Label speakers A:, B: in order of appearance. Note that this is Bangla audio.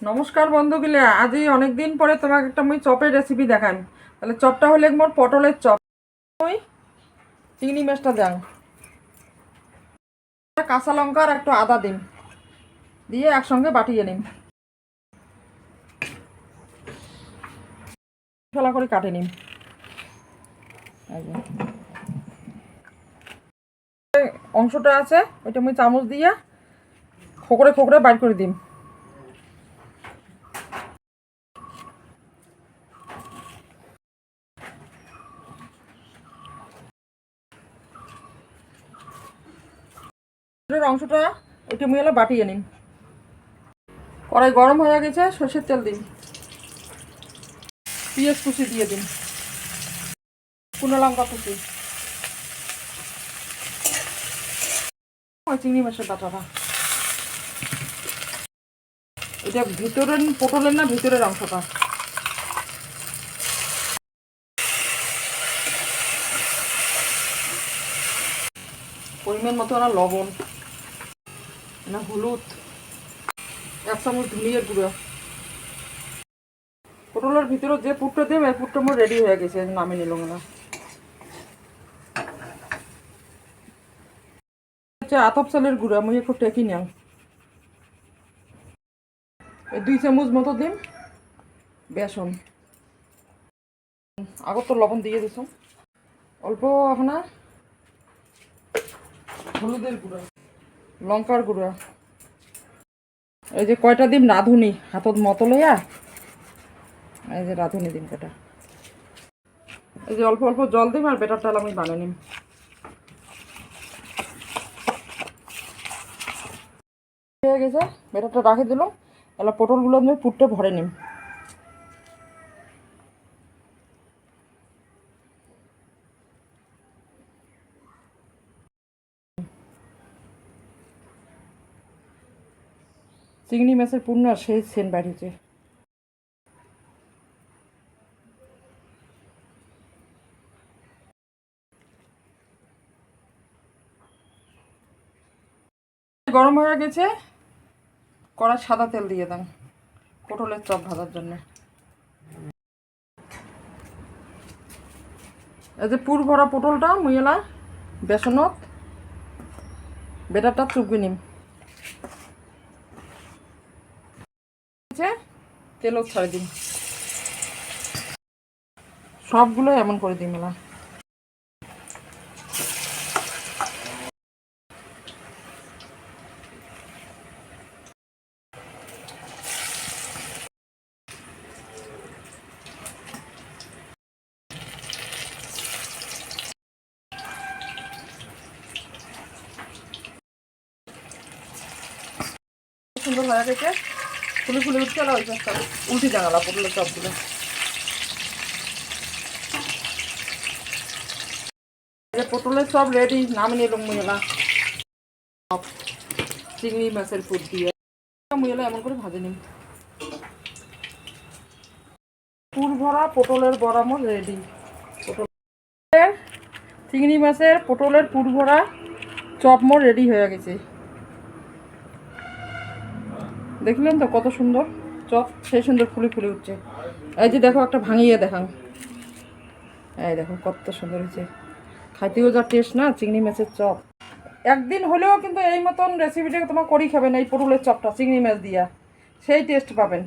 A: নমস্কার বন্ধুগুলা, আজি অনেক দিন পরে তোমাকে একটা মুই চপের রেসিপি দেখাম। তাহলে চপটা হলে মোর পটলের চপ। ওই চিংড়ি মাছটা দেন, কাঁচা লঙ্কা আর একটু আদা দিন, দিয়ে একসঙ্গে বাটিয়ে নিন, ফেলা করে কাটে নিন। অংশটা আছে ওইটা মুই চামচ দিয়ে খোকরে খোকরে বাইর করে দিন। অংশটা ওইটা মুই এলে বাটিয়ে নিন। কড়াই গরম হয়ে গেছে, সর্ষের তেল দিন, পেঁয়াজ কুচি দিয়ে দিন, শুকনো লঙ্কা কুচি, চিংড়ি মাছের বাটাটা। এটা ভিতরের পটলের না ভিতরের অংশটা। পরিমাণ মতো না লবণ, না হলুদ, এক চামচ ধনিয়ার গুঁড়ো। পটলের ভিতরে যে পুরটা দেবে এই পুরটা আমার রেডি হয়ে গেছে, নামিয়ে নিলাম না। আতপ চালের গুঁড়ো আমি একটু টেকি নিলাম, এই 2 চামচ মতো দিন। বেসন আগত তো লবণ দিয়ে দিছ, অল্প এখন হলুদের গুঁড়ো, লঙ্কার গুঁড়ো। এই যে কয়টা দিন রাঁধুনি হাতত মতো লইয়া, এই যে রাঁধুনি দিন কটা। এই যে অল্প অল্প জল দিম আর বেটারটা আমি বানিয়ে নিম। হয়ে গেছে, বেটারটা রাখে দিলাম। তাহলে পটলগুলো আমি পুরটা ভরে নিম। চিংড়ি মাছের পূর্ণ আর সেই সেন বাড়িছে। গরম হয়ে গেছে, কড়াই সাদা তেল দিয়ে দেন পটলের চপ ভাজার জন্য। এই যে পুর ভরা পটলটা মুইলা বেসনত বেটারটা চুপি নিম, তেলও ছাড়ে দিন, সবগুলো এমন করে দিই মেলা। সুন্দর হয়ে গেছে, ফুলে ফুলে উঠছে না, ওই একটা উল্টি জানালা পটলের চপগুলো। পটলের সব রেডি, নামিয়ে নিলাম মুইলা চিংড়ি মাছের পুর দিয়ে। মুইলা এমন করে ভাজে নিন। পুর ভরা পটলের বড়া মোর রেডি। পটলের চিংড়ি মাছের পটলের পুর ভরা চপ মোর রেডি হয়ে গেছে। দেখলেন তো কত সুন্দর চপ, সেই সুন্দর ফুলে ফুলে উঠছে। এই যে দেখো একটা ভাঙিয়ে দেখান, এই দেখো কত সুন্দর হয়েছে, খাইতেও যা টেস্ট না চিংড়ি মাছের চপ। একদিন হলেও কিন্তু এই মতন রেসিপিটাকে তোমার করেই খাবেন, এই পটলের চপটা চিংড়ি মাছ দিয়া, সেই টেস্ট পাবেন।